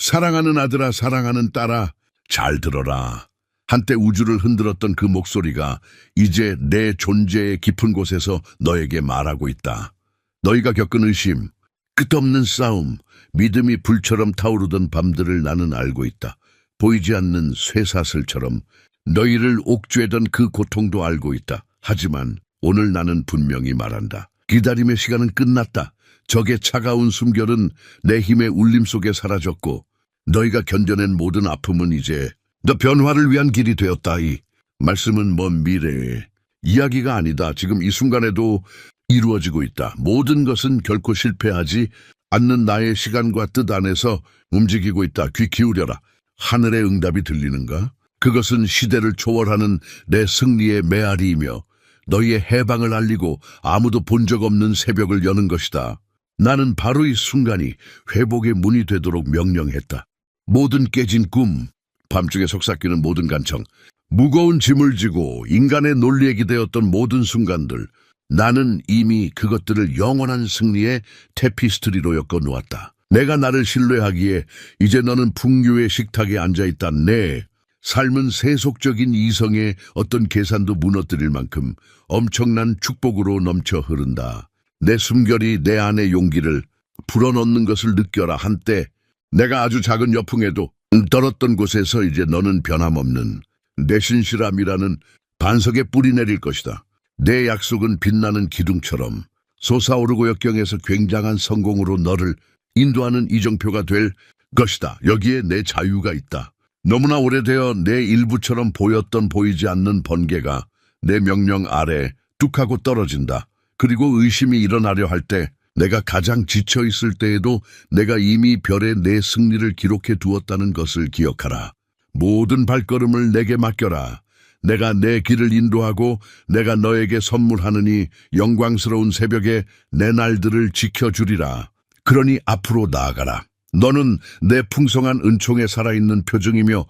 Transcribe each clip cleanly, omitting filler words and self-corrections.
사랑하는 아들아, 사랑하는 딸아, 잘 들어라. 한때 우주를 흔들었던 그 목소리가 이제 내 존재의 깊은 곳에서 너에게 말하고 있다. 너희가 겪은 의심, 끝없는 싸움, 믿음이 불처럼 타오르던 밤들을 나는 알고 있다. 보이지 않는 쇠사슬처럼 너희를 옥죄던 그 고통도 알고 있다. 하지만 오늘 나는 분명히 말한다. 기다림의 시간은 끝났다. 적의 차가운 숨결은 내 힘의 울림 속에 사라졌고 너희가 견뎌낸 모든 아픔은 이제 너 변화를 위한 길이 되었다. 이 말씀은 먼 미래의 이야기가 아니다. 지금 이 순간에도 이루어지고 있다. 모든 것은 결코 실패하지 않는 나의 시간과 뜻 안에서 움직이고 있다. 귀 기울여라. 하늘의 응답이 들리는가? 그것은 시대를 초월하는 내 승리의 메아리이며 너희의 해방을 알리고 아무도 본 적 없는 새벽을 여는 것이다. 나는 바로 이 순간이 회복의 문이 되도록 명령했다. 모든 깨진 꿈, 밤중에 속삭이는 모든 간청, 무거운 짐을 지고 인간의 논리에 기대었던 모든 순간들, 나는 이미 그것들을 영원한 승리의 테피스트리로 엮어놓았다. 내가 나를 신뢰하기에 이제 너는 풍요의 식탁에 앉아있다. 내 삶은 세속적인 이성의 어떤 계산도 무너뜨릴 만큼 엄청난 축복으로 넘쳐 흐른다. 내 숨결이 내 안의 용기를 불어넣는 것을 느껴라. 한때 내가 아주 작은 여풍에도 떨었던 곳에서 이제 너는 변함없는 내 신실함이라는 반석에 뿌리 내릴 것이다. 내 약속은 빛나는 기둥처럼 솟아오르고 역경에서 굉장한 성공으로 너를 인도하는 이정표가 될 것이다. 여기에 내 자유가 있다. 너무나 오래되어 내 일부처럼 보였던 보이지 않는 번개가 내 명령 아래 뚝 하고 떨어진다. 그리고 의심이 일어나려 할 때, 내가 가장 지쳐 있을 때에도 내가 이미 별에 내 승리를 기록해 두었다는 것을 기억하라. 모든 발걸음을 내게 맡겨라. 내가 내 길을 인도하고 내가 너에게 선물하느니 영광스러운 새벽에 내 날들을 지켜주리라. 그러니 앞으로 나아가라. 너는 내 풍성한 은총에 살아있는 표징이며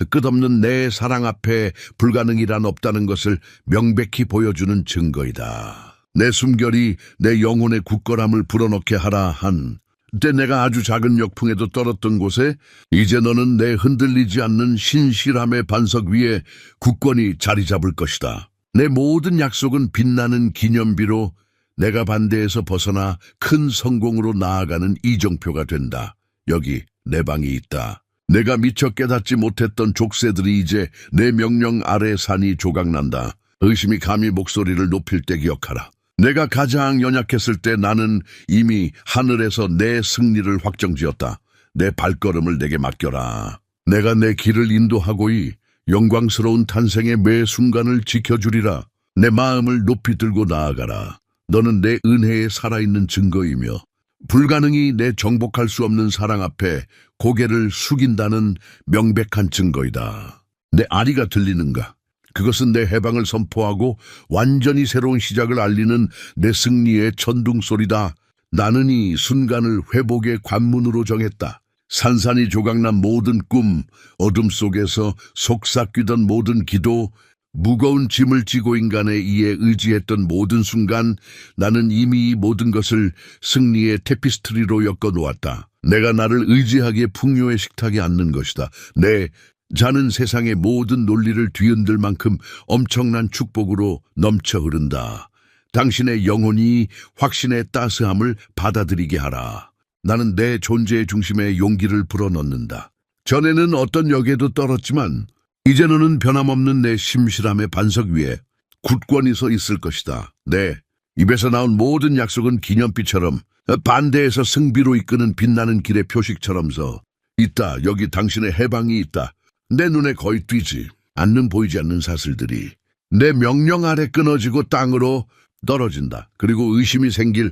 끝없는 내 사랑 앞에 불가능이란 없다는 것을 명백히 보여주는 증거이다. 내 숨결이 내 영혼의 굳건함을 불어넣게 하라 한 때 내가 아주 작은 역풍에도 떨었던 곳에 이제 너는 내 흔들리지 않는 신실함의 반석 위에 굳건히 자리 잡을 것이다. 내 모든 약속은 빛나는 기념비로 내가 반대에서 벗어나 큰 성공으로 나아가는 이정표가 된다. 여기 내 방이 있다. 내가 미처 깨닫지 못했던 족쇄들이 이제 내 명령 아래 산이 조각난다. 의심이 감히 목소리를 높일 때 기억하라. 내가 가장 연약했을 때 나는 이미 하늘에서 내 승리를 확정지었다. 내 발걸음을 내게 맡겨라. 내가 내 길을 인도하고 이 영광스러운 탄생의 매 순간을 지켜주리라. 내 마음을 높이 들고 나아가라. 너는 내 은혜에 살아있는 증거이며 불가능이 내 정복할 수 없는 사랑 앞에 고개를 숙인다는 명백한 증거이다. 내 아리가 들리는가? 그것은 내 해방을 선포하고 완전히 새로운 시작을 알리는 내 승리의 천둥소리다. 나는 이 순간을 회복의 관문으로 정했다. 산산이 조각난 모든 꿈, 어둠 속에서 속삭이던 모든 기도, 무거운 짐을 지고 인간의 이에 의지했던 모든 순간, 나는 이미 이 모든 것을 승리의 테피스트리로 엮어놓았다. 내가 나를 의지하기에 풍요의 식탁에 앉는 것이다. 내 자는 세상의 모든 논리를 뒤흔들 만큼 엄청난 축복으로 넘쳐 흐른다. 당신의 영혼이 확신의 따스함을 받아들이게 하라. 나는 내 존재의 중심에 용기를 불어넣는다. 전에는 어떤 역에도 떨었지만 이제 너는 변함없는 내 심실함의 반석 위에 굳건히 서 있을 것이다. 내 입에서 나온 모든 약속은 기념비처럼 반대에서 승비로 이끄는 빛나는 길의 표식처럼 서 있다. 여기 당신의 해방이 있다. 내 눈에 거의 띄지 않는 보이지 않는 사슬들이 내 명령 아래 끊어지고 땅으로 떨어진다. 그리고 의심이 생길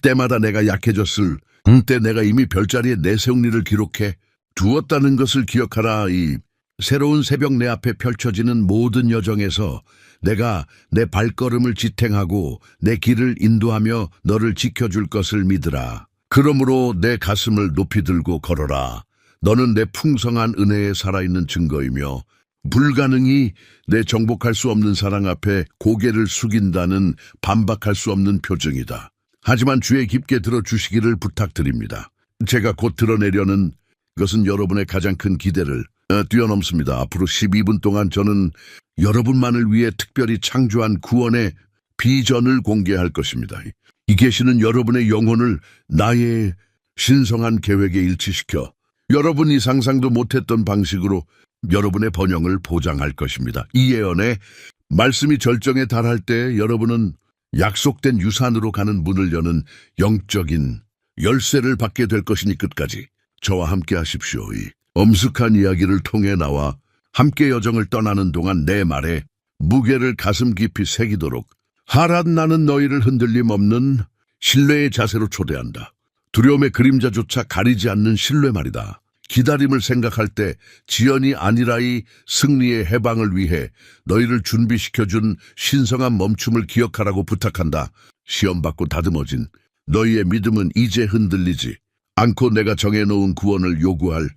때마다 내가 약해졌을 때 내가 이미 별자리에 내 승리를 기록해 두었다는 것을 기억하라. 이 새로운 새벽 내 앞에 펼쳐지는 모든 여정에서 내가 내 발걸음을 지탱하고 내 길을 인도하며 너를 지켜줄 것을 믿으라. 그러므로 내 가슴을 높이 들고 걸어라. 너는 내 풍성한 은혜에 살아있는 증거이며 불가능이 내 정복할 수 없는 사랑 앞에 고개를 숙인다는 반박할 수 없는 표정이다. 하지만 주의 깊게 들어주시기를 부탁드립니다. 제가 곧 드러내려는 그것은 여러분의 가장 큰 기대를 뛰어넘습니다. 앞으로 12분 동안 저는 여러분만을 위해 특별히 창조한 구원의 비전을 공개할 것입니다. 이 계시는 여러분의 영혼을 나의 신성한 계획에 일치시켜 여러분이 상상도 못했던 방식으로 여러분의 번영을 보장할 것입니다. 이 예언에 말씀이 절정에 달할 때 여러분은 약속된 유산으로 가는 문을 여는 영적인 열쇠를 받게 될 것이니 끝까지 저와 함께 하십시오. 이 엄숙한 이야기를 통해 나와 함께 여정을 떠나는 동안 내 말에 무게를 가슴 깊이 새기도록 하랏 나는 너희를 흔들림 없는 신뢰의 자세로 초대한다. 두려움의 그림자조차 가리지 않는 신뢰 말이다. 기다림을 생각할 때 지연이 아니라 이 승리의 해방을 위해 너희를 준비시켜준 신성한 멈춤을 기억하라고 부탁한다. 시험받고 다듬어진 너희의 믿음은 이제 흔들리지 않고 내가 정해놓은 구원을 요구할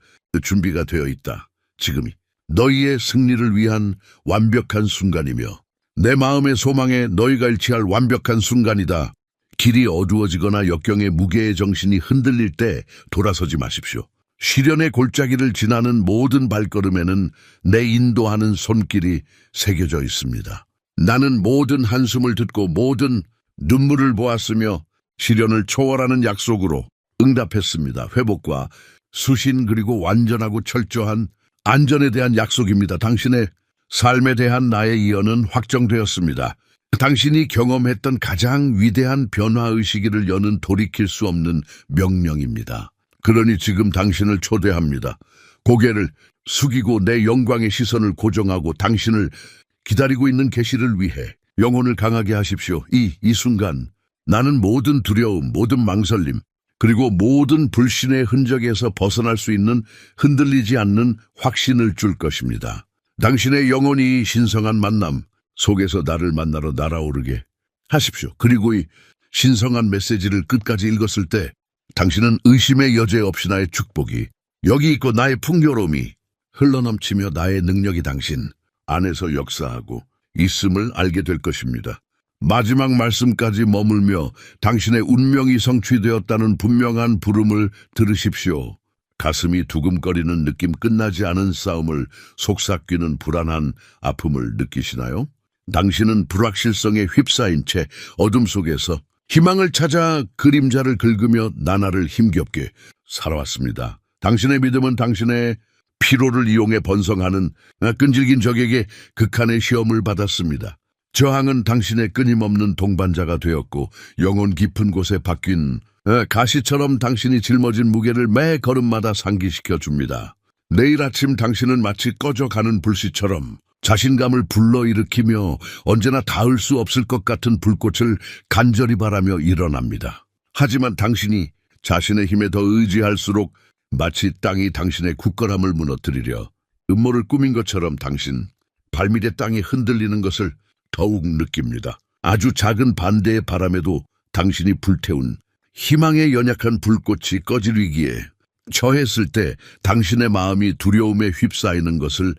준비가 되어 있다. 지금이 너희의 승리를 위한 완벽한 순간이며 내 마음의 소망에 너희가 일치할 완벽한 순간이다. 길이 어두워지거나 역경의 무게의 정신이 흔들릴 때 돌아서지 마십시오. 시련의 골짜기를 지나는 모든 발걸음에는 내 인도하는 손길이 새겨져 있습니다. 나는 모든 한숨을 듣고 모든 눈물을 보았으며 시련을 초월하는 약속으로 응답했습니다. 회복과 수신 그리고 완전하고 철저한 안전에 대한 약속입니다. 당신의 삶에 대한 나의 예언은 확정되었습니다. 당신이 경험했던 가장 위대한 변화의 시기를 여는 돌이킬 수 없는 명령입니다. 그러니 지금 당신을 초대합니다. 고개를 숙이고 내 영광의 시선을 고정하고 당신을 기다리고 있는 계시를 위해 영혼을 강하게 하십시오. 이 순간 나는 모든 두려움, 모든 망설임, 그리고 모든 불신의 흔적에서 벗어날 수 있는 흔들리지 않는 확신을 줄 것입니다. 당신의 영혼이 신성한 만남 속에서 나를 만나러 날아오르게 하십시오. 그리고 이 신성한 메시지를 끝까지 읽었을 때 당신은 의심의 여지 없이 나의 축복이 여기 있고 나의 풍요로움이 흘러넘치며 나의 능력이 당신 안에서 역사하고 있음을 알게 될 것입니다. 마지막 말씀까지 머물며 당신의 운명이 성취되었다는 분명한 부름을 들으십시오. 가슴이 두근거리는 느낌, 끝나지 않은 싸움을 속삭이는 불안한 아픔을 느끼시나요? 당신은 불확실성에 휩싸인 채 어둠 속에서 희망을 찾아 그림자를 긁으며 나날을 힘겹게 살아왔습니다. 당신의 믿음은 당신의 피로를 이용해 번성하는 끈질긴 적에게 극한의 시험을 받았습니다. 저항은 당신의 끊임없는 동반자가 되었고 영혼 깊은 곳에 박힌 가시처럼 당신이 짊어진 무게를 매 걸음마다 상기시켜 줍니다. 내일 아침 당신은 마치 꺼져가는 불씨처럼 자신감을 불러일으키며 언제나 닿을 수 없을 것 같은 불꽃을 간절히 바라며 일어납니다. 하지만 당신이 자신의 힘에 더 의지할수록 마치 땅이 당신의 굳건함을 무너뜨리려 음모를 꾸민 것처럼 당신 발밑의 땅이 흔들리는 것을 더욱 느낍니다. 아주 작은 반대의 바람에도 당신이 불태운 희망의 연약한 불꽃이 꺼질 위기에 처했을 때 당신의 마음이 두려움에 휩싸이는 것을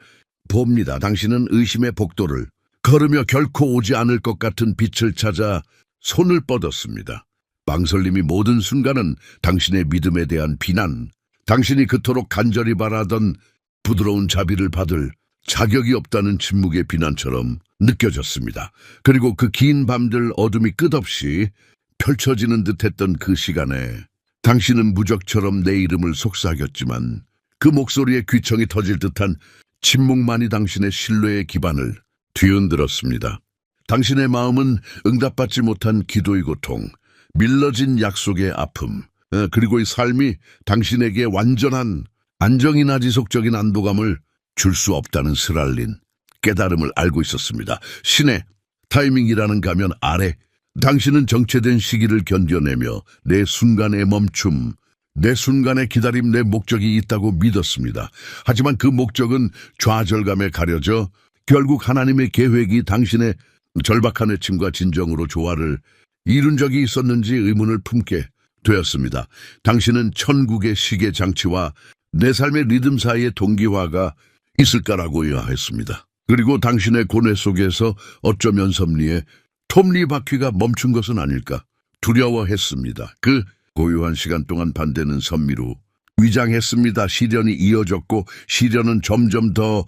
봅니다. 당신은 의심의 복도를 걸으며 결코 오지 않을 것 같은 빛을 찾아 손을 뻗었습니다. 망설림이 모든 순간은 당신의 믿음에 대한 비난, 당신이 그토록 간절히 바라던 부드러운 자비를 받을 자격이 없다는 침묵의 비난처럼 느껴졌습니다. 그리고 그 긴 밤들 어둠이 끝없이 펼쳐지는 듯했던 그 시간에 당신은 무적처럼 내 이름을 속삭였지만 그 목소리에 귀청이 터질 듯한 침묵만이 당신의 신뢰의 기반을 뒤흔들었습니다. 당신의 마음은 응답받지 못한 기도의 고통, 밀러진 약속의 아픔, 그리고 이 삶이 당신에게 완전한 안정이나 지속적인 안도감을 줄 수 없다는 스랄린 깨달음을 알고 있었습니다. 신의 타이밍이라는 가면 아래 당신은 정체된 시기를 견뎌내며 내 순간의 멈춤, 내 순간의 기다림, 내 목적이 있다고 믿었습니다. 하지만 그 목적은 좌절감에 가려져 결국 하나님의 계획이 당신의 절박한 외침과 진정으로 조화를 이룬 적이 있었는지 의문을 품게 되었습니다. 당신은 천국의 시계 장치와 내 삶의 리듬 사이의 동기화가 있을까라고 의아했습니다. 그리고 당신의 고뇌 속에서 어쩌면 섭리에 톱니 바퀴가 멈춘 것은 아닐까 두려워했습니다. 그 고요한 시간 동안 반대는 선미로 위장했습니다. 시련이 이어졌고 시련은 점점 더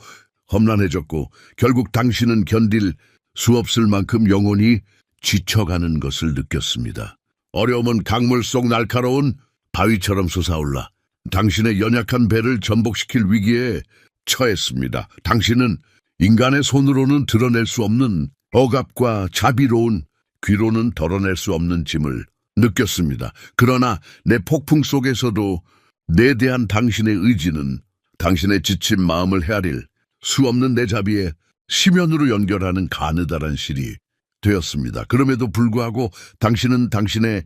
험난해졌고 결국 당신은 견딜 수 없을 만큼 영혼이 지쳐가는 것을 느꼈습니다. 어려움은 강물 속 날카로운 바위처럼 솟아올라 당신의 연약한 배를 전복시킬 위기에 처했습니다. 당신은 인간의 손으로는 드러낼 수 없는 억압과 자비로운 귀로는 덜어낼 수 없는 짐을 느꼈습니다. 그러나 내 폭풍 속에서도 내 대한 당신의 의지는 당신의 지친 마음을 헤아릴 수 없는 내 자비에 심연으로 연결하는 가느다란 실이 되었습니다. 그럼에도 불구하고 당신은 당신의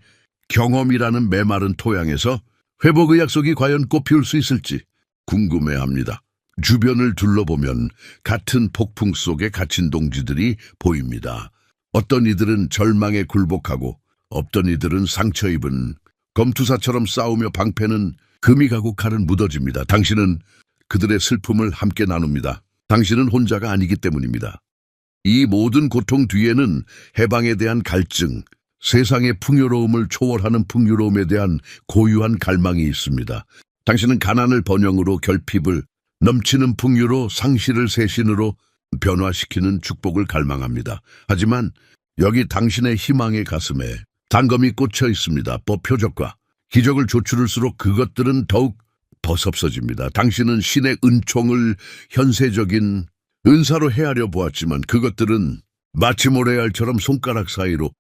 경험이라는 메마른 토양에서 회복의 약속이 과연 꽃피울 수 있을지 궁금해합니다. 주변을 둘러보면 같은 폭풍 속에 갇힌 동지들이 보입니다. 어떤 이들은 절망에 굴복하고 없던 이들은 상처 입은 검투사처럼 싸우며 방패는 금이 가고 칼은 묻어집니다. 당신은 그들의 슬픔을 함께 나눕니다. 당신은 혼자가 아니기 때문입니다. 이 모든 고통 뒤에는 해방에 대한 갈증, 세상의 풍요로움을 초월하는 풍요로움에 대한 고유한 갈망이 있습니다. 당신은 가난을 번영으로 결핍을 넘치는 풍요로 상실을 새신으로 변화시키는 축복을 갈망합니다. 하지만 여기 당신의 희망의 가슴에 단검이 꽂혀 있습니다. 표적과 기적을 조출할수록 그것들은 더욱 버섭서집니다. 당신은 신의 은총을 현세적인 은사로 헤아려 보았지만 그것들은 마치 모래알처럼 손가락 사이로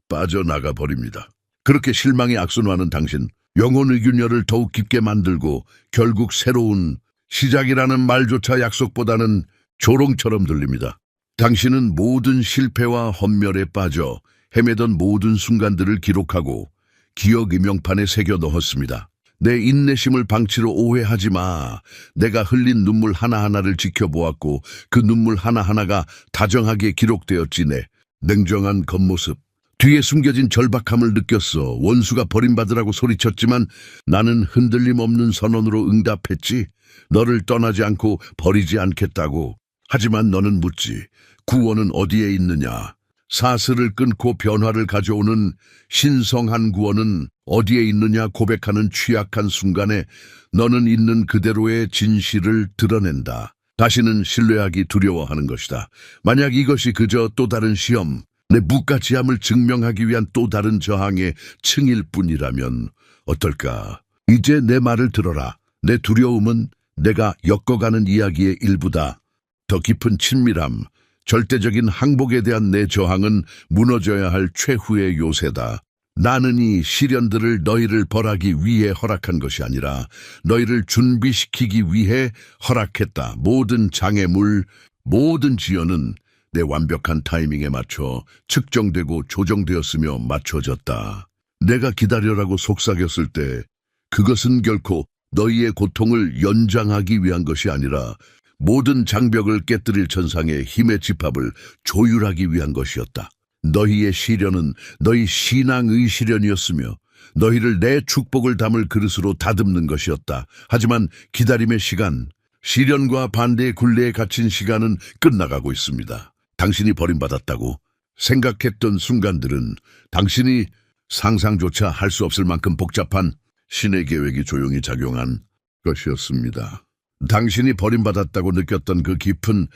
빠져나가 버립니다. 그렇게 실망이 악순환한 당신, 영혼의 균열을 더욱 깊게 만들고 결국 새로운 시작이라는 말조차 약속보다는 조롱처럼 들립니다. 당신은 모든 실패와 헌멸에 빠져 헤매던 모든 순간들을 기록하고 기억 임명판에 새겨 넣었습니다. 내 인내심을 방치로 오해하지 마. 내가 흘린 눈물 하나하나를 지켜보았고 그 눈물 하나하나가 다정하게 기록되었지. 내 냉정한 겉모습 뒤에 숨겨진 절박함을 느꼈어. 원수가 버림받으라고 소리쳤지만 나는 흔들림 없는 선언으로 응답했지. 너를 떠나지 않고 버리지 않겠다고. 하지만 너는 묻지. 구원은 어디에 있느냐? 사슬을 끊고 변화를 가져오는 신성한 구원은 어디에 있느냐 고백하는 취약한 순간에 너는 있는 그대로의 진실을 드러낸다. 다시는 신뢰하기 두려워하는 것이다. 만약 이것이 그저 또 다른 시험, 내 무가치함을 증명하기 위한 또 다른 저항의 층일 뿐이라면 어떨까? 이제 내 말을 들어라. 내 두려움은 내가 엮어가는 이야기의 일부다. 더 깊은 친밀함, 절대적인 항복에 대한 내 저항은 무너져야 할 최후의 요새다. 나는 이 시련들을 너희를 벌하기 위해 허락한 것이 아니라 너희를 준비시키기 위해 허락했다. 모든 장애물, 모든 지연은 내 완벽한 타이밍에 맞춰 측정되고 조정되었으며 맞춰졌다. 내가 기다려라고 속삭였을 때 그것은 결코 너희의 고통을 연장하기 위한 것이 아니라 모든 장벽을 깨뜨릴 천상의 힘의 집합을 조율하기 위한 것이었다. 너희의 시련은 너희 신앙의 시련이었으며 너희를 내 축복을 담을 그릇으로 다듬는 것이었다. 하지만 기다림의 시간, 시련과 반대의 굴레에 갇힌 시간은 끝나가고 있습니다. 당신이 버림받았다고 생각했던 순간들은 당신이 상상조차 할 수 없을 만큼 복잡한 신의 계획이 조용히 작용한 것이었습니다. 당신이 버림받았다고 느꼈던 그 깊은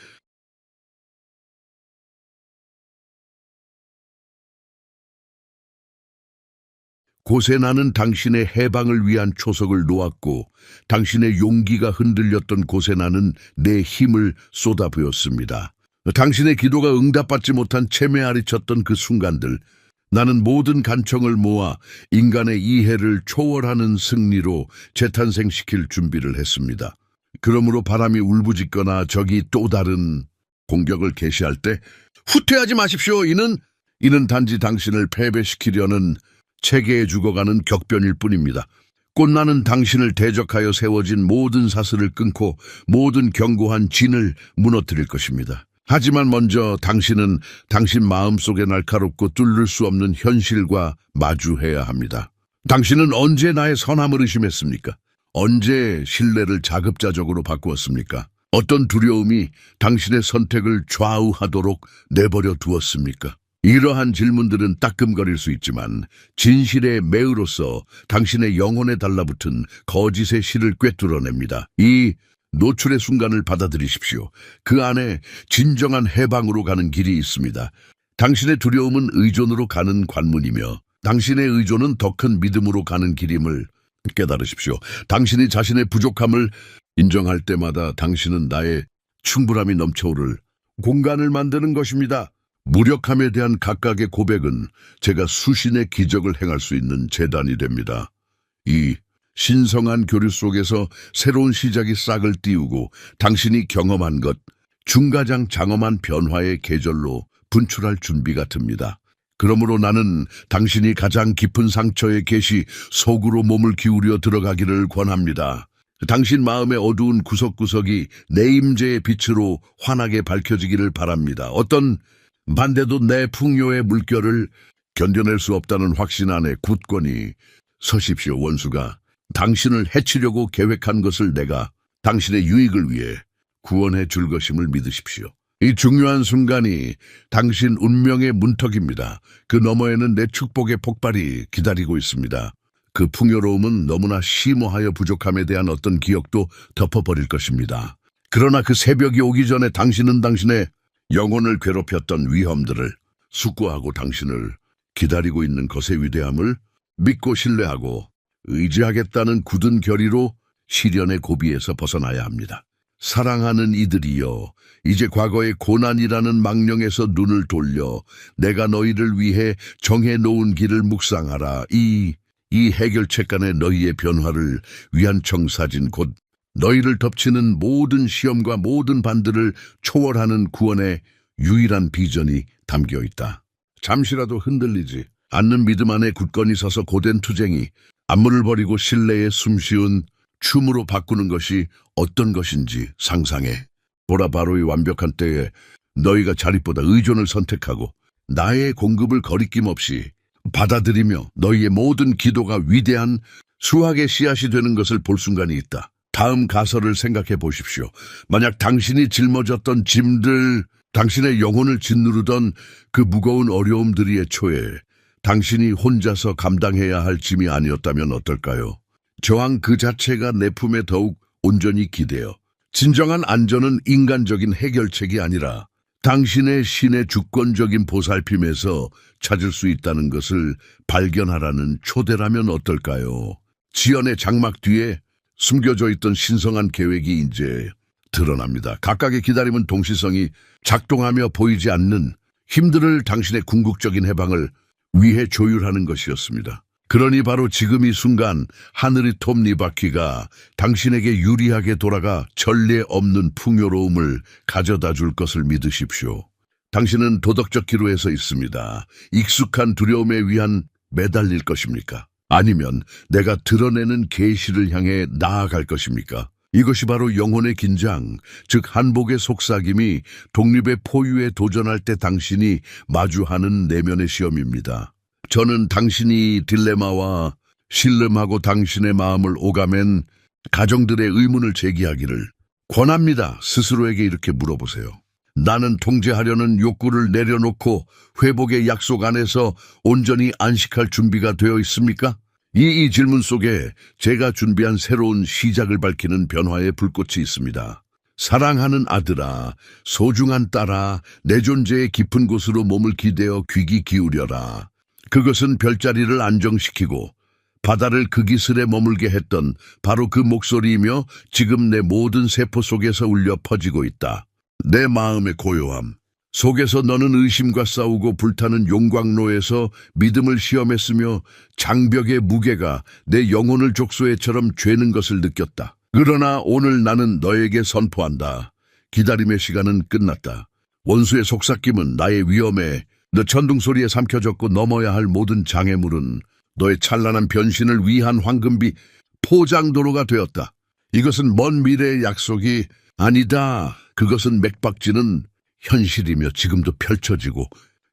곳에 나는 당신의 해방을 위한 초석을 놓았고 당신의 용기가 흔들렸던 곳에 나는 내 힘을 쏟아부었습니다. 당신의 기도가 응답받지 못한 체메알이 쳤던 그 순간들, 나는 모든 간청을 모아 인간의 이해를 초월하는 승리로 재탄생시킬 준비를 했습니다. 그러므로 바람이 울부짖거나 적이 또 다른 공격을 개시할 때 후퇴하지 마십시오. 이는 단지 당신을 패배시키려는 체계에 죽어가는 격변일 뿐입니다. 꽃나는 당신을 대적하여 세워진 모든 사슬을 끊고 모든 견고한 진을 무너뜨릴 것입니다. 하지만 먼저 당신은 당신 마음속에 날카롭고 뚫을 수 없는 현실과 마주해야 합니다. 당신은 언제 나의 선함을 의심했습니까? 언제 신뢰를 자급자족으로 바꾸었습니까? 어떤 두려움이 당신의 선택을 좌우하도록 내버려 두었습니까? 이러한 질문들은 따끔거릴 수 있지만 진실의 매으로서 당신의 영혼에 달라붙은 거짓의 실을 꿰뚫어냅니다. 이 노출의 순간을 받아들이십시오. 그 안에 진정한 해방으로 가는 길이 있습니다. 당신의 두려움은 의존으로 가는 관문이며 당신의 의존은 더 큰 믿음으로 가는 길임을 깨달으십시오. 당신이 자신의 부족함을 인정할 때마다 당신은 나의 충분함이 넘쳐오를 공간을 만드는 것입니다. 무력함에 대한 각각의 고백은 제가 수신의 기적을 행할 수 있는 재단이 됩니다. 이 신성한 교류 속에서 새로운 시작이 싹을 띄우고 당신이 경험한 것, 중가장 장엄한 변화의 계절로 분출할 준비가 듭니다. 그러므로 나는 당신이 가장 깊은 상처에 계시 속으로 몸을 기울여 들어가기를 권합니다. 당신 마음의 어두운 구석구석이 내 임재의 빛으로 환하게 밝혀지기를 바랍니다. 어떤 반대도 내 풍요의 물결을 견뎌낼 수 없다는 확신 안에 굳건히 서십시오. 원수가 당신을 해치려고 계획한 것을 내가 당신의 유익을 위해 구원해 줄 것임을 믿으십시오. 이 중요한 순간이 당신 운명의 문턱입니다. 그 너머에는 내 축복의 폭발이 기다리고 있습니다. 그 풍요로움은 너무나 심오하여 부족함에 대한 어떤 기억도 덮어버릴 것입니다. 그러나 그 새벽이 오기 전에 당신은 당신의 영혼을 괴롭혔던 위험들을 숙고하고 당신을 기다리고 있는 것의 위대함을 믿고 신뢰하고 의지하겠다는 굳은 결의로 시련의 고비에서 벗어나야 합니다. 사랑하는 이들이여, 이제 과거의 고난이라는 망령에서 눈을 돌려 내가 너희를 위해 정해놓은 길을 묵상하라. 이 해결책간의 너희의 변화를 위한 청사진, 곧 너희를 덮치는 모든 시험과 모든 반들을 초월하는 구원의 유일한 비전이 담겨 있다. 잠시라도 흔들리지 않는 믿음 안에 굳건히 서서 고된 투쟁이 안무를 버리고 신뢰에 숨쉬운 춤으로 바꾸는 것이 어떤 것인지 상상해 보라. 바로 이 완벽한 때에 너희가 자립보다 의존을 선택하고 나의 공급을 거리낌 없이 받아들이며 너희의 모든 기도가 위대한 수확의 씨앗이 되는 것을 볼 순간이 있다. 다음 가설을 생각해 보십시오. 만약 당신이 짊어졌던 짐들, 당신의 영혼을 짓누르던 그 무거운 어려움들이 애초에 당신이 혼자서 감당해야 할 짐이 아니었다면 어떨까요? 저항 그 자체가 내 품에 더욱 온전히 기대어 진정한 안전은 인간적인 해결책이 아니라 당신의 신의 주권적인 보살핌에서 찾을 수 있다는 것을 발견하라는 초대라면 어떨까요? 지연의 장막 뒤에 숨겨져 있던 신성한 계획이 이제 드러납니다. 각각의 기다림은 동시성이 작동하며 보이지 않는 힘들을 당신의 궁극적인 해방을 위해 조율하는 것이었습니다. 그러니 바로 지금 이 순간 하늘이 톱니바퀴가 당신에게 유리하게 돌아가 전례 없는 풍요로움을 가져다 줄 것을 믿으십시오. 당신은 도덕적 기로에 서 있습니다. 익숙한 두려움에 위한 매달릴 것입니까? 아니면 내가 드러내는 계시를 향해 나아갈 것입니까? 이것이 바로 영혼의 긴장, 즉 한복의 속삭임이 독립의 포유에 도전할 때 당신이 마주하는 내면의 시험입니다. 저는 당신이 딜레마와 신름하고 당신의 마음을 오가맨 가정들의 의문을 제기하기를 권합니다. 스스로에게 이렇게 물어보세요. 나는 통제하려는 욕구를 내려놓고 회복의 약속 안에서 온전히 안식할 준비가 되어 있습니까? 이 질문 속에 제가 준비한 새로운 시작을 밝히는 변화의 불꽃이 있습니다. 사랑하는 아들아, 소중한 딸아, 내 존재의 깊은 곳으로 몸을 기대어 귀 기울여라. 그것은 별자리를 안정시키고 바다를 그 기슬에 머물게 했던 바로 그 목소리이며 지금 내 모든 세포 속에서 울려 퍼지고 있다. 내 마음의 고요함 속에서 너는 의심과 싸우고 불타는 용광로에서 믿음을 시험했으며 장벽의 무게가 내 영혼을 족소해처럼 죄는 것을 느꼈다. 그러나 오늘 나는 너에게 선포한다. 기다림의 시간은 끝났다. 원수의 속삭임은 나의 위험에 너 천둥소리에 삼켜졌고 넘어야 할 모든 장애물은 너의 찬란한 변신을 위한 황금비 포장도로가 되었다. 이것은 먼 미래의 약속이 아니다. 그것은 맥박지는 현실이며 지금도 펼쳐지고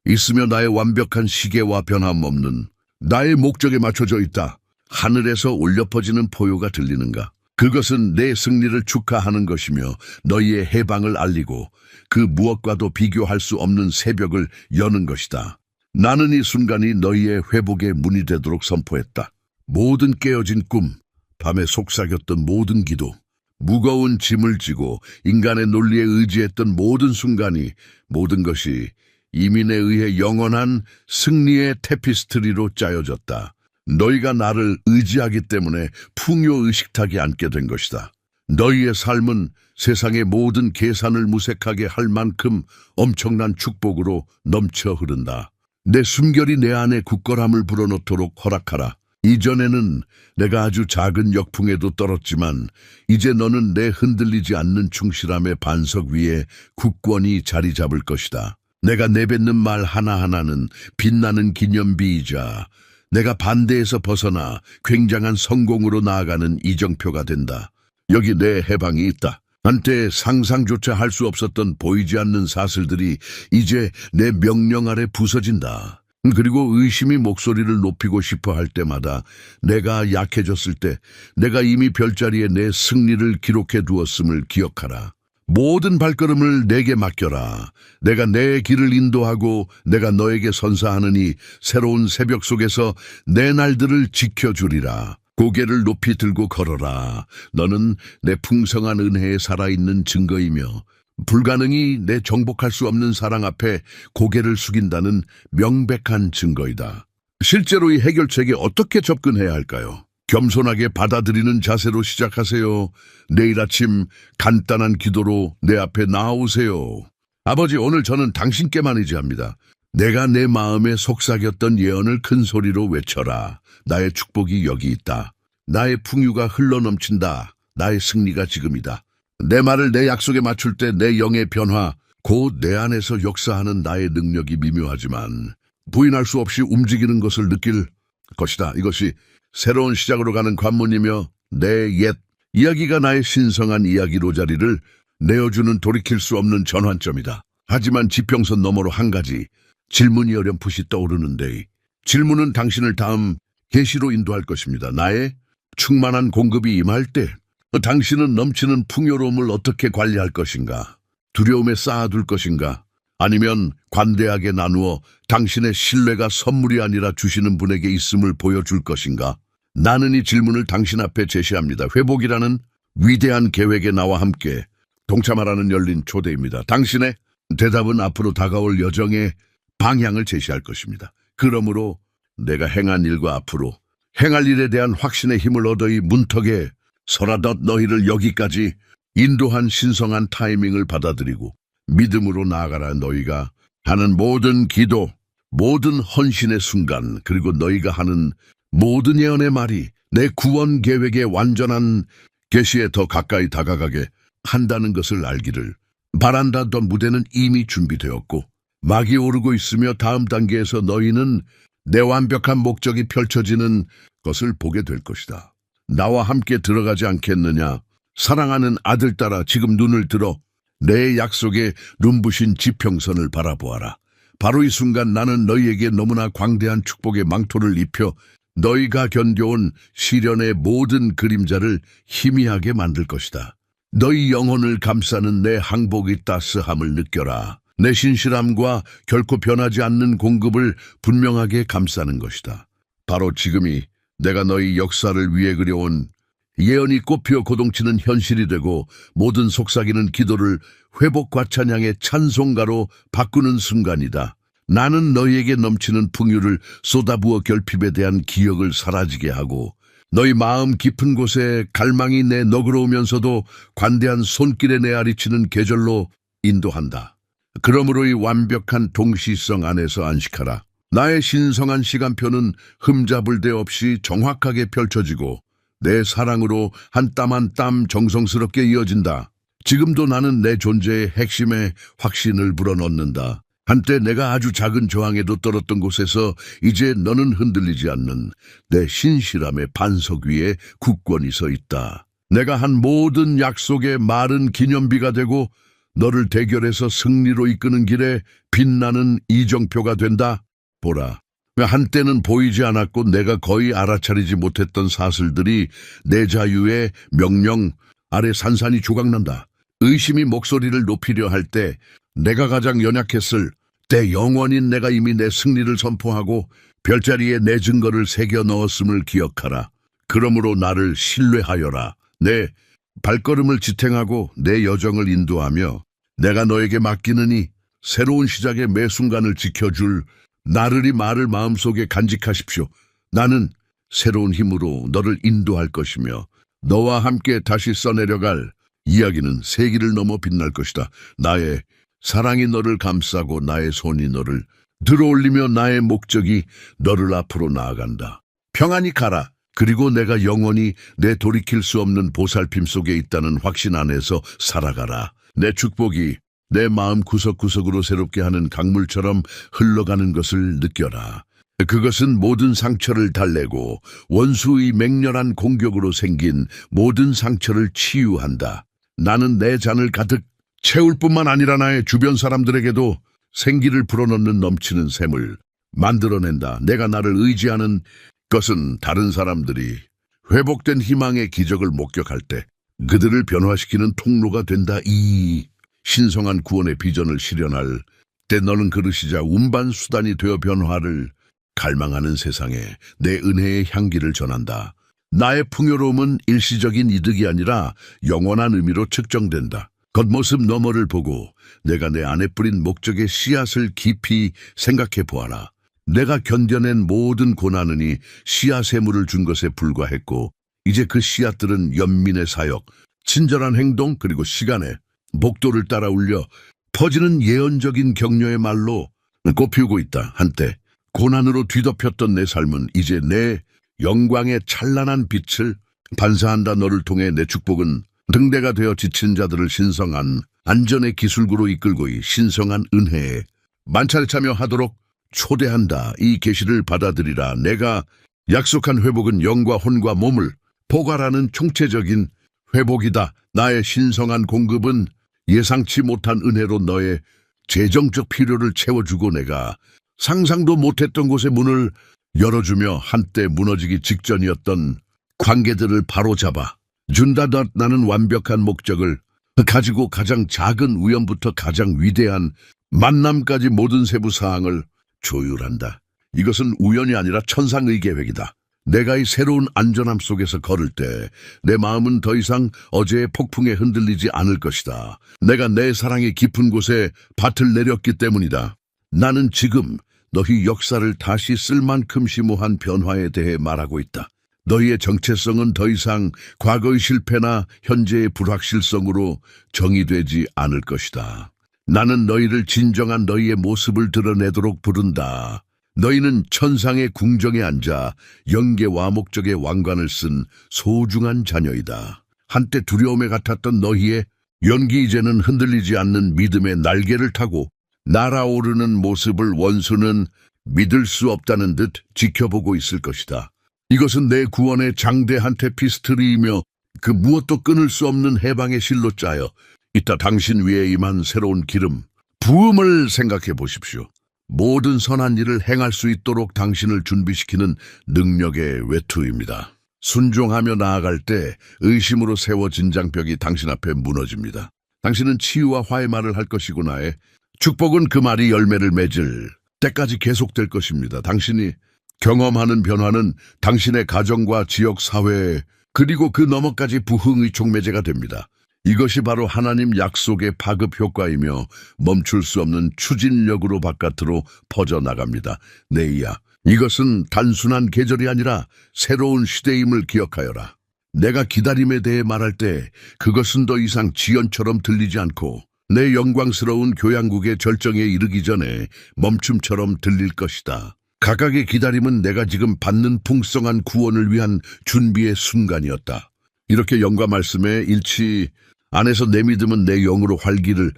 있으며 나의 완벽한 시계와 변함없는 나의 목적에 맞춰져 있다. 하늘에서 울려 퍼지는 포효가 들리는가? 그것은 내 승리를 축하하는 것이며 너희의 해방을 알리고 그 무엇과도 비교할 수 없는 새벽을 여는 것이다. 나는 이 순간이 너희의 회복의 문이 되도록 선포했다. 모든 깨어진 꿈, 밤에 속삭였던 모든 기도, 무거운 짐을 지고 인간의 논리에 의지했던 모든 순간이, 모든 것이 이민에 의해 영원한 승리의 테피스트리로 짜여졌다. 너희가 나를 의지하기 때문에 풍요의식탁에 앉게 된 것이다. 너희의 삶은 세상의 모든 계산을 무색하게 할 만큼 엄청난 축복으로 넘쳐 흐른다. 내 숨결이 내 안에 굳건함을 불어넣도록 허락하라. 이전에는 내가 아주 작은 역풍에도 떨었지만 이제 너는 내 흔들리지 않는 충실함의 반석 위에 굳건히 자리 잡을 것이다. 내가 내뱉는 말 하나하나는 빛나는 기념비이자 내가 반대에서 벗어나 굉장한 성공으로 나아가는 이정표가 된다. 여기 내 해방이 있다. 한때 상상조차 할 수 없었던 보이지 않는 사슬들이 이제 내 명령 아래 부서진다. 그리고 의심이 목소리를 높이고 싶어 할 때마다 내가 약해졌을 때 내가 이미 별자리에 내 승리를 기록해 두었음을 기억하라. 모든 발걸음을 내게 맡겨라. 내가 내 길을 인도하고 내가 너에게 선사하느니 새로운 새벽 속에서 내 날들을 지켜주리라. 고개를 높이 들고 걸어라. 너는 내 풍성한 은혜에 살아있는 증거이며 불가능이 내 정복할 수 없는 사랑 앞에 고개를 숙인다는 명백한 증거이다. 실제로 이 해결책에 어떻게 접근해야 할까요? 겸손하게 받아들이는 자세로 시작하세요. 내일 아침 간단한 기도로 내 앞에 나아오세요. 아버지, 오늘 저는 당신께만 의지합니다. 내가 내 마음에 속삭였던 예언을 큰 소리로 외쳐라. 나의 축복이 여기 있다. 나의 풍요가 흘러넘친다. 나의 승리가 지금이다. 내 말을 내 약속에 맞출 때 내 영의 변화, 곧 내 안에서 역사하는 나의 능력이 미묘하지만 부인할 수 없이 움직이는 것을 느낄 것이다. 이것이 새로운 시작으로 가는 관문이며 내 옛 이야기가 나의 신성한 이야기로 자리를 내어주는 돌이킬 수 없는 전환점이다. 하지만 지평선 너머로 한 가지 질문이 어렴풋이 떠오르는데 질문은 당신을 다음 계시로 인도할 것입니다. 나의 충만한 공급이 임할 때 당신은 넘치는 풍요로움을 어떻게 관리할 것인가? 두려움에 쌓아둘 것인가? 아니면 관대하게 나누어 당신의 신뢰가 선물이 아니라 주시는 분에게 있음을 보여줄 것인가? 나는 이 질문을 당신 앞에 제시합니다. 회복이라는 위대한 계획에 나와 함께 동참하라는 열린 초대입니다. 당신의 대답은 앞으로 다가올 여정의 방향을 제시할 것입니다. 그러므로 내가 행한 일과 앞으로 행할 일에 대한 확신의 힘을 얻어이 문턱에 서라덧 너희를 여기까지 인도한 신성한 타이밍을 받아들이고 믿음으로 나아가라. 너희가 하는 모든 기도, 모든 헌신의 순간, 그리고 너희가 하는 모든 예언의 말이 내 구원 계획의 완전한 계시에 더 가까이 다가가게 한다는 것을 알기를 바란다. 너 무대는 이미 준비되었고 막이 오르고 있으며 다음 단계에서 너희는 내 완벽한 목적이 펼쳐지는 것을 보게 될 것이다. 나와 함께 들어가지 않겠느냐? 사랑하는 아들 딸아, 지금 눈을 들어 내 약속에 눈부신 지평선을 바라보아라. 바로 이 순간 나는 너희에게 너무나 광대한 축복의 망토를 입혀 너희가 견뎌온 시련의 모든 그림자를 희미하게 만들 것이다. 너희 영혼을 감싸는 내 항복의 따스함을 느껴라. 내 신실함과 결코 변하지 않는 공급을 분명하게 감싸는 것이다. 바로 지금이 내가 너희 역사를 위해 그려온 예언이 꽃피어 고동치는 현실이 되고 모든 속삭이는 기도를 회복과 찬양의 찬송가로 바꾸는 순간이다. 나는 너희에게 넘치는 풍요를 쏟아부어 결핍에 대한 기억을 사라지게 하고 너희 마음 깊은 곳에 갈망이 내 너그러우면서도 관대한 손길에 내아리치는 계절로 인도한다. 그러므로 이 완벽한 동시성 안에서 안식하라. 나의 신성한 시간표는 흠잡을 데 없이 정확하게 펼쳐지고 내 사랑으로 한 땀 한 땀 정성스럽게 이어진다. 지금도 나는 내 존재의 핵심에 확신을 불어넣는다. 한때 내가 아주 작은 저항에도 떨었던 곳에서 이제 너는 흔들리지 않는 내 신실함의 반석 위에 굳건히 서 있다. 내가 한 모든 약속의 마른 기념비가 되고 너를 대결해서 승리로 이끄는 길에 빛나는 이정표가 된다. 보라, 한때는 보이지 않았고 내가 거의 알아차리지 못했던 사슬들이 내 자유의 명령 아래 산산이 조각난다. 의심이 목소리를 높이려 할 때 내가 가장 연약했을 때 영원인 내가 이미 내 승리를 선포하고 별자리에 내 증거를 새겨 넣었음을 기억하라. 그러므로 나를 신뢰하여라. 내 발걸음을 지탱하고 내 여정을 인도하며 내가 너에게 맡기느니 새로운 시작의 매 순간을 지켜줄 나르리 말을 마음속에 간직하십시오. 나는 새로운 힘으로 너를 인도할 것이며 너와 함께 다시 써내려갈 이야기는 세기를 넘어 빛날 것이다. 나의 사랑이 너를 감싸고 나의 손이 너를 들어올리며 나의 목적이 너를 앞으로 나아간다. 평안히 가라. 그리고 내가 영원히 내 돌이킬 수 없는 보살핌 속에 있다는 확신 안에서 살아가라. 내 축복이 내 마음 구석구석으로 새롭게 하는 강물처럼 흘러가는 것을 느껴라. 그것은 모든 상처를 달래고 원수의 맹렬한 공격으로 생긴 모든 상처를 치유한다. 나는 내 잔을 가득 채울 뿐만 아니라 나의 주변 사람들에게도 생기를 불어넣는 넘치는 샘을 만들어낸다. 내가 나를 의지하는 것은 다른 사람들이 회복된 희망의 기적을 목격할 때 그들을 변화시키는 통로가 된다. 이 신성한 구원의 비전을 실현할 때 너는 그릇이자 운반 수단이 되어 변화를 갈망하는 세상에 내 은혜의 향기를 전한다. 나의 풍요로움은 일시적인 이득이 아니라 영원한 의미로 측정된다. 겉모습 너머를 보고 내가 내 안에 뿌린 목적의 씨앗을 깊이 생각해 보아라. 내가 견뎌낸 모든 고난은이 씨앗 세물을 준 것에 불과했고 이제 그 씨앗들은 연민의 사역, 친절한 행동 그리고 시간의 목도를 따라 울려 퍼지는 예언적인 격려의 말로 꽃피우고 있다. 한때 고난으로 뒤덮였던 내 삶은 이제 내 영광의 찬란한 빛을 반사한다. 너를 통해 내 축복은 등대가 되어 지친 자들을 신성한 안전의 기술구로 이끌고 이 신성한 은혜에 만찬에 참여하도록 초대한다. 이 계시를 받아들이라. 내가 약속한 회복은 영과 혼과 몸을 포괄하는 총체적인 회복이다. 나의 신성한 공급은 예상치 못한 은혜로 너의 재정적 필요를 채워주고 내가 상상도 못했던 곳에 문을 열어주며 한때 무너지기 직전이었던 관계들을 바로잡아 준다. 나는 완벽한 목적을 가지고 가장 작은 우연부터 가장 위대한 만남까지 모든 세부 사항을 조율한다. 이것은 우연이 아니라 천상의 계획이다. 내가 이 새로운 안전함 속에서 걸을 때 내 마음은 더 이상 어제의 폭풍에 흔들리지 않을 것이다. 내가 내 사랑의 깊은 곳에 밭을 내렸기 때문이다. 나는 지금 너희 역사를 다시 쓸 만큼 심오한 변화에 대해 말하고 있다. 너희의 정체성은 더 이상 과거의 실패나 현재의 불확실성으로 정의되지 않을 것이다. 나는 너희를 진정한 너희의 모습을 드러내도록 부른다. 너희는 천상의 궁정에 앉아 영계와 목적의 왕관을 쓴 소중한 자녀이다. 한때 두려움에 같았던 너희의 연기 이제는 흔들리지 않는 믿음의 날개를 타고 날아오르는 모습을 원수는 믿을 수 없다는 듯 지켜보고 있을 것이다. 이것은 내 구원의 장대한 테피스트리이며 그 무엇도 끊을 수 없는 해방의 실로 짜여 이따 당신 위에 임한 새로운 기름, 부음을 생각해 보십시오. 모든 선한 일을 행할 수 있도록 당신을 준비시키는 능력의 외투입니다. 순종하며 나아갈 때 의심으로 세워진 장벽이 당신 앞에 무너집니다. 당신은 치유와 화해 말을 할 것이고 나의 축복은 그 말이 열매를 맺을 때까지 계속될 것입니다. 당신이 경험하는 변화는 당신의 가정과 지역 사회 그리고 그 너머까지 부흥의 촉매제가 됩니다. 이것이 바로 하나님 약속의 파급 효과이며 멈출 수 없는 추진력으로 바깥으로 퍼져나갑니다. 네이야, 이것은 단순한 계절이 아니라 새로운 시대임을 기억하여라. 내가 기다림에 대해 말할 때 그것은 더 이상 지연처럼 들리지 않고 내 영광스러운 교양국의 절정에 이르기 전에 멈춤처럼 들릴 것이다. 각각의 기다림은 내가 지금 받는 풍성한 구원을 위한 준비의 순간이었다. 이렇게 영과 말씀의 일치 안에서 내 믿음은 내 영으로 활기를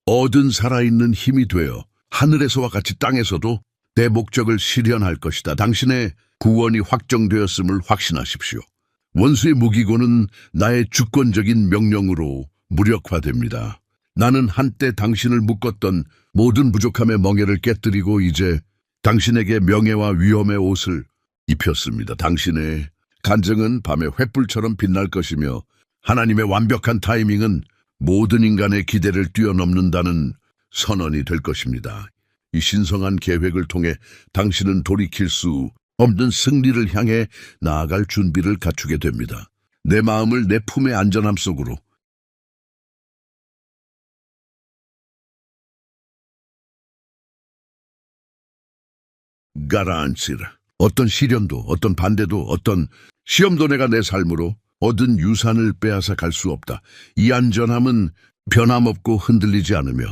얻은 살아있는 힘이 되어 하늘에서와 같이 땅에서도 내 목적을 실현할 것이다. 당신의 구원이 확정되었음을 확신하십시오. 원수의 무기고는 나의 주권적인 명령으로 무력화됩니다. 나는 한때 당신을 묶었던 모든 부족함의 멍에를 깨뜨리고 이제 당신에게 명예와 위엄의 옷을 입혔습니다. 당신의 간증은 밤의 횃불처럼 빛날 것이며 하나님의 완벽한 타이밍은 모든 인간의 기대를 뛰어넘는다는 선언이 될 것입니다. 이 신성한 계획을 통해 당신은 돌이킬 수 없는 승리를 향해 나아갈 준비를 갖추게 됩니다. 내 마음을 내 품의 안전함 속으로 가라앉히라. 어떤 시련도, 어떤 반대도, 어떤 시험도 내가 내 삶으로 얻은 유산을 빼앗아 갈 수 없다. 이 안전함은 변함없고 흔들리지 않으며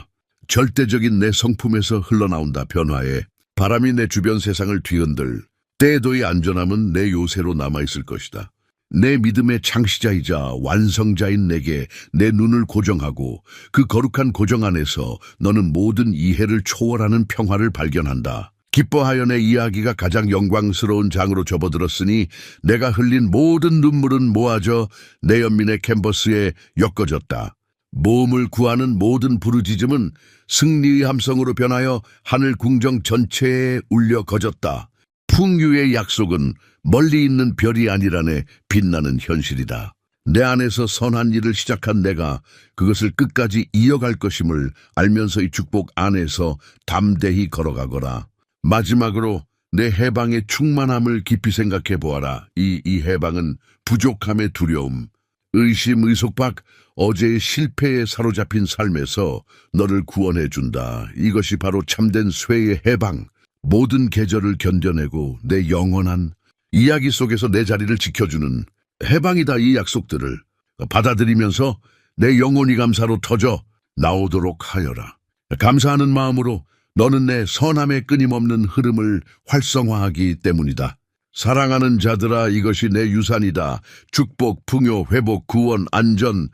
절대적인 내 성품에서 흘러나온다. 변화에 바람이 내 주변 세상을 뒤흔들 때에도 이 안전함은 내 요새로 남아있을 것이다. 내 믿음의 창시자이자 완성자인 내게 내 눈을 고정하고 그 거룩한 고정 안에서 너는 모든 이해를 초월하는 평화를 발견한다. 기뻐하여 내 이야기가 가장 영광스러운 장으로 접어들었으니 내가 흘린 모든 눈물은 모아져 내 연민의 캔버스에 엮어졌다. 모험을 구하는 모든 부르짖음은 승리의 함성으로 변하여 하늘 궁정 전체에 울려 거졌다. 풍류의 약속은 멀리 있는 별이 아니라네 빛나는 현실이다. 내 안에서 선한 일을 시작한 내가 그것을 끝까지 이어갈 것임을 알면서 이 축복 안에서 담대히 걸어가거라. 마지막으로 내 해방의 충만함을 깊이 생각해 보아라. 이 해방은 부족함의 두려움, 의심, 의속박, 어제의 실패에 사로잡힌 삶에서 너를 구원해 준다. 이것이 바로 참된 쇠의 해방. 모든 계절을 견뎌내고 내 영원한 이야기 속에서 내 자리를 지켜주는 해방이다. 이 약속들을 받아들이면서 내 영혼이 감사로 터져 나오도록 하여라. 감사하는 마음으로 너는 내 선함의 끊임없는 흐름을 활성화하기 때문이다. 사랑하는 자들아, 이것이 내 유산이다. 축복, 풍요, 회복, 구원, 안전,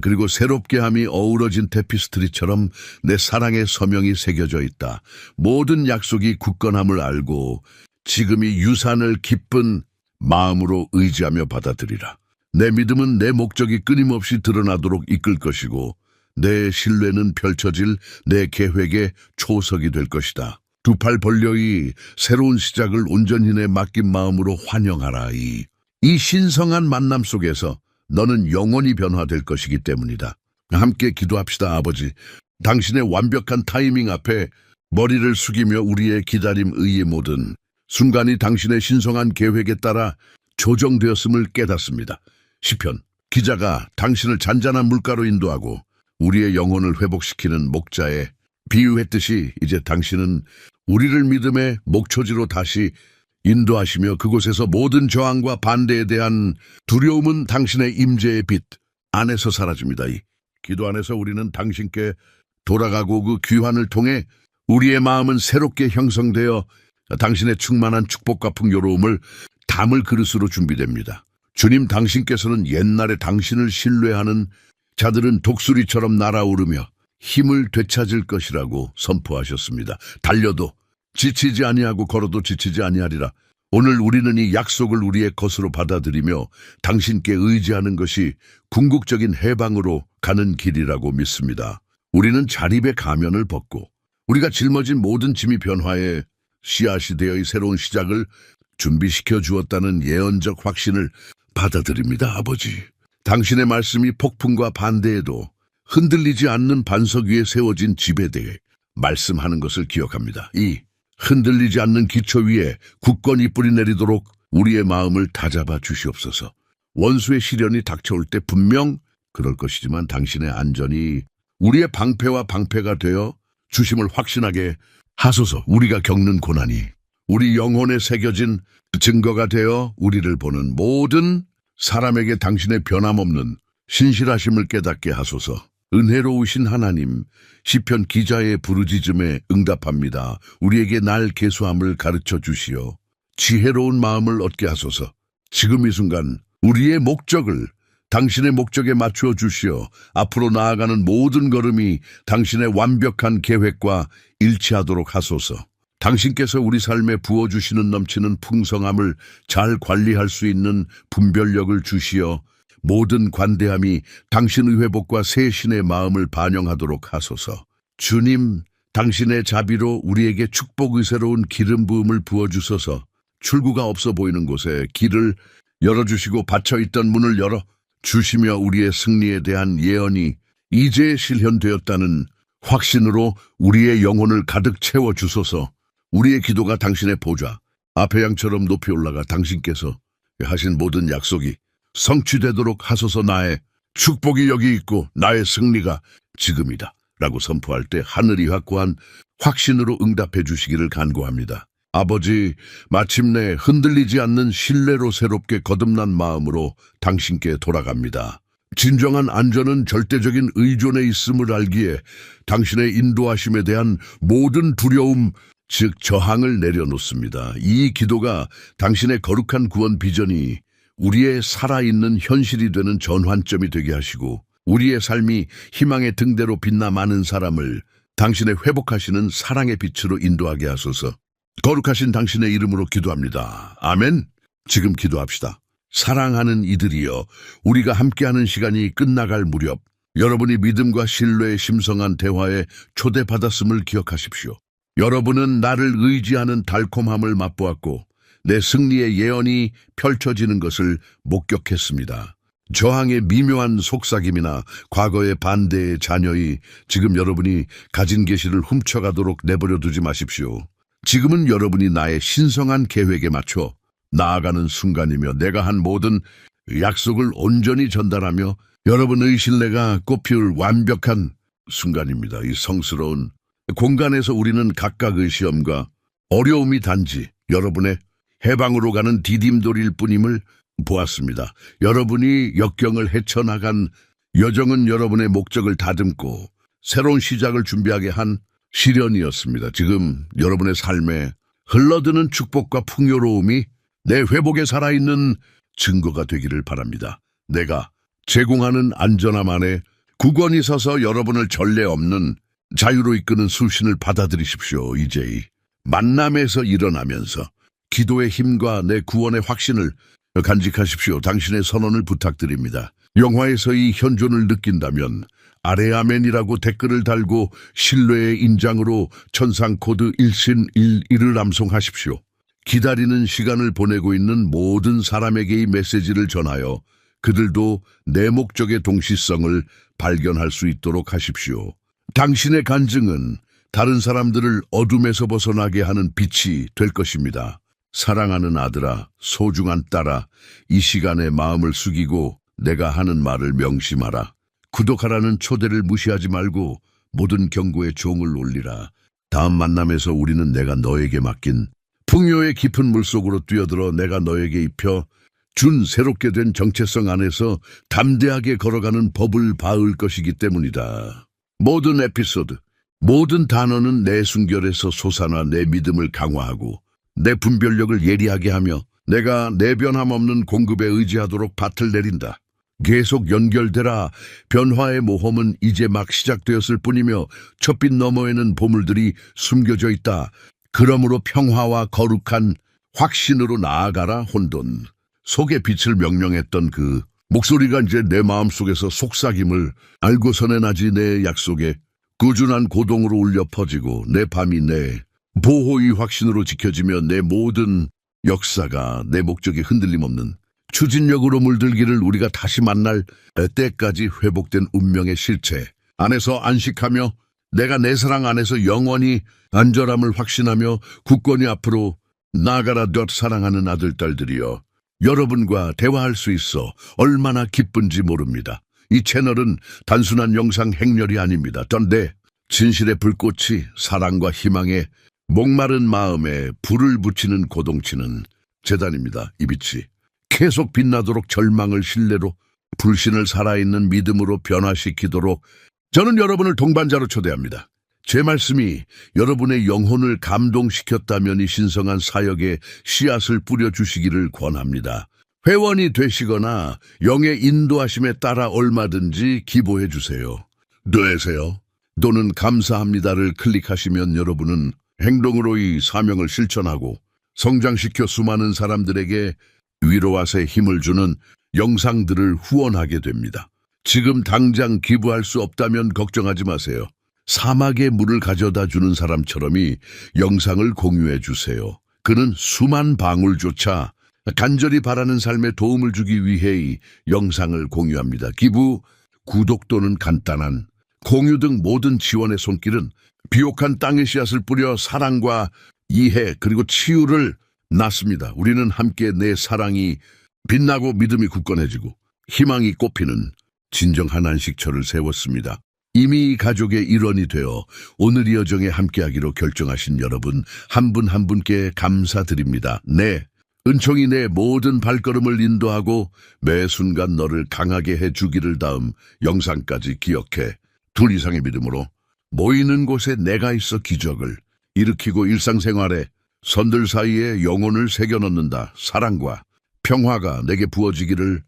그리고 새롭게 함이 어우러진 테피스트리처럼 내 사랑의 서명이 새겨져 있다. 모든 약속이 굳건함을 알고 지금 이 유산을 기쁜 마음으로 의지하며 받아들이라. 내 믿음은 내 목적이 끊임없이 드러나도록 이끌 것이고 내 신뢰는 펼쳐질 내 계획의 초석이 될 것이다. 두 팔 벌려이 새로운 시작을 온전히 내 맡긴 마음으로 환영하라. 이 신성한 만남 속에서 너는 영원히 변화될 것이기 때문이다. 함께 기도합시다. 아버지, 당신의 완벽한 타이밍 앞에 머리를 숙이며 우리의 기다림 의의 모든 순간이 당신의 신성한 계획에 따라 조정되었음을 깨닫습니다. 시편 기자가 당신을 잔잔한 물가로 인도하고 우리의 영혼을 회복시키는 목자에 비유했듯이 이제 당신은 우리를 믿음의 목초지로 다시 인도하시며 그곳에서 모든 저항과 반대에 대한 두려움은 당신의 임재의 빛 안에서 사라집니다. 이 기도 안에서 우리는 당신께 돌아가고 그 귀환을 통해 우리의 마음은 새롭게 형성되어 당신의 충만한 축복과 풍요로움을 담을 그릇으로 준비됩니다. 주님, 당신께서는 옛날에 당신을 신뢰하는 자들은 독수리처럼 날아오르며 힘을 되찾을 것이라고 선포하셨습니다. 달려도 지치지 아니하고 걸어도 지치지 아니하리라. 오늘 우리는 이 약속을 우리의 것으로 받아들이며 당신께 의지하는 것이 궁극적인 해방으로 가는 길이라고 믿습니다. 우리는 자립의 가면을 벗고 우리가 짊어진 모든 짐이 변화의 씨앗이 되어 이 새로운 시작을 준비시켜 주었다는 예언적 확신을 받아들입니다. 아버지, 당신의 말씀이 폭풍과 반대에도 흔들리지 않는 반석 위에 세워진 집에 대해 말씀하는 것을 기억합니다. 이 흔들리지 않는 기초 위에 굳건히 뿌리 내리도록 우리의 마음을 다잡아 주시옵소서. 원수의 시련이 닥쳐올 때 분명 그럴 것이지만 당신의 안전이 우리의 방패와 방패가 되어 주심을 확신하게 하소서. 우리가 겪는 고난이 우리 영혼에 새겨진 증거가 되어 우리를 보는 모든 사람에게 당신의 변함없는 신실하심을 깨닫게 하소서. 은혜로우신 하나님, 시편 기자의 부르짖음에 응답합니다. 우리에게 날 계수함을 가르쳐 주시어 지혜로운 마음을 얻게 하소서. 지금 이 순간 우리의 목적을 당신의 목적에 맞추어 주시어 앞으로 나아가는 모든 걸음이 당신의 완벽한 계획과 일치하도록 하소서. 당신께서 우리 삶에 부어주시는 넘치는 풍성함을 잘 관리할 수 있는 분별력을 주시어 모든 관대함이 당신의 회복과 새 신의 마음을 반영하도록 하소서. 주님, 당신의 자비로 우리에게 축복의 새로운 기름 부음을 부어주소서. 출구가 없어 보이는 곳에 길을 열어주시고 닫혀있던 문을 열어 주시며 우리의 승리에 대한 예언이 이제 실현되었다는 확신으로 우리의 영혼을 가득 채워 주소서. 우리의 기도가 당신의 보좌 앞에 양처럼 높이 올라가 당신께서 하신 모든 약속이 성취되도록 하소서. 나의 축복이 여기 있고 나의 승리가 지금이다 라고 선포할 때 하늘이 확고한 확신으로 응답해 주시기를 간구합니다. 아버지, 마침내 흔들리지 않는 신뢰로 새롭게 거듭난 마음으로 당신께 돌아갑니다. 진정한 안전은 절대적인 의존에 있음을 알기에 당신의 인도하심에 대한 모든 두려움, 즉 저항을 내려놓습니다. 이 기도가 당신의 거룩한 구원 비전이 우리의 살아있는 현실이 되는 전환점이 되게 하시고 우리의 삶이 희망의 등대로 빛나 많은 사람을 당신의 회복하시는 사랑의 빛으로 인도하게 하소서. 거룩하신 당신의 이름으로 기도합니다. 아멘. 지금 기도합시다. 사랑하는 이들이여, 우리가 함께하는 시간이 끝나갈 무렵 여러분이 믿음과 신뢰의 심성한 대화에 초대받았음을 기억하십시오. 여러분은 나를 의지하는 달콤함을 맛보았고 내 승리의 예언이 펼쳐지는 것을 목격했습니다. 저항의 미묘한 속삭임이나 과거의 반대의 잔여이 지금 여러분이 가진 계시를 훔쳐가도록 내버려 두지 마십시오. 지금은 여러분이 나의 신성한 계획에 맞춰 나아가는 순간이며 내가 한 모든 약속을 온전히 전달하며 여러분의 신뢰가 꽃피울 완벽한 순간입니다. 이 성스러운 공간에서 우리는 각각의 시험과 어려움이 단지 여러분의 해방으로 가는 디딤돌일 뿐임을 보았습니다. 여러분이 역경을 헤쳐나간 여정은 여러분의 목적을 다듬고 새로운 시작을 준비하게 한 시련이었습니다. 지금 여러분의 삶에 흘러드는 축복과 풍요로움이 내 회복에 살아있는 증거가 되기를 바랍니다. 내가 제공하는 안전함 안에 굳건히 서서 여러분을 전례 없는 자유로 이끄는 수신을 받아들이십시오. 이제 만남에서 일어나면서 기도의 힘과 내 구원의 확신을 간직하십시오. 당신의 선언을 부탁드립니다. 영화에서 이 현존을 느낀다면 아래 아멘이라고 댓글을 달고 신뢰의 인장으로 천상 코드 1신11을 암송하십시오. 기다리는 시간을 보내고 있는 모든 사람에게 이 메시지를 전하여 그들도 내 목적의 동시성을 발견할 수 있도록 하십시오. 당신의 간증은 다른 사람들을 어둠에서 벗어나게 하는 빛이 될 것입니다. 사랑하는 아들아, 소중한 딸아, 이 시간에 마음을 숙이고 내가 하는 말을 명심하라. 구독하라는 초대를 무시하지 말고 모든 경고에 종을 올리라. 다음 만남에서 우리는 내가 너에게 맡긴 풍요의 깊은 물속으로 뛰어들어 내가 너에게 입혀 준 새롭게 된 정체성 안에서 담대하게 걸어가는 법을 바울 것이기 때문이다. 모든 에피소드, 모든 단어는 내 순결에서 솟아나 내 믿음을 강화하고 내 분별력을 예리하게 하며 내가 내 변함없는 공급에 의지하도록 밭을 내린다. 계속 연결되라. 변화의 모험은 이제 막 시작되었을 뿐이며 첫빛 너머에는 보물들이 숨겨져 있다. 그러므로 평화와 거룩한 확신으로 나아가라. 혼돈 속의 빛을 명령했던 그 목소리가 이제 내 마음속에서 속삭임을 알고서는 아직 내 약속에 꾸준한 고동으로 울려 퍼지고 내 밤이 내 보호의 확신으로 지켜지며 내 모든 역사가 내 목적에 흔들림 없는 추진력으로 물들기를 우리가 다시 만날 때까지 회복된 운명의 실체 안에서 안식하며 내가 내 사랑 안에서 영원히 안전함을 확신하며 굳건히 앞으로 나아가라. 사랑하는 아들, 딸들이여, 여러분과 대화할 수 있어 얼마나 기쁜지 모릅니다. 이 채널은 단순한 영상 행렬이 아닙니다. 내 진실의 불꽃이 사랑과 희망에 목마른 마음에 불을 붙이는 고동치는 재단입니다. 이 빛이 계속 빛나도록 절망을 신뢰로, 불신을 살아있는 믿음으로 변화시키도록 저는 여러분을 동반자로 초대합니다. 제 말씀이 여러분의 영혼을 감동시켰다면 이 신성한 사역에 씨앗을 뿌려주시기를 권합니다. 회원이 되시거나 영의 인도하심에 따라 얼마든지 기부해 주세요. 되세요. 또는 감사합니다를 클릭하시면 여러분은 행동으로 이 사명을 실천하고 성장시켜 수많은 사람들에게 위로와 새 힘을 주는 영상들을 후원하게 됩니다. 지금 당장 기부할 수 없다면 걱정하지 마세요. 사막에 물을 가져다 주는 사람처럼이 영상을 공유해 주세요. 그는 수만 방울조차 간절히 바라는 삶에 도움을 주기 위해 이 영상을 공유합니다. 기부, 구독 또는 간단한 공유 등 모든 지원의 손길은 비옥한 땅의 씨앗을 뿌려 사랑과 이해 그리고 치유를 낳습니다. 우리는 함께 내 사랑이 빛나고 믿음이 굳건해지고 희망이 꽃피는 진정한 안식처를 세웠습니다. 이미 가족의 일원이 되어 오늘 이 여정에 함께하기로 결정하신 여러분 한 분 한 분께 감사드립니다. 네, 은총이 내 모든 발걸음을 인도하고 매 순간 너를 강하게 해주기를. 다음 영상까지 기억해. 둘 이상의 믿음으로 모이는 곳에 내가 있어 기적을 일으키고 일상생활에 선들 사이에 영혼을 새겨 넣는다. 사랑과 평화가 내게 부어지기를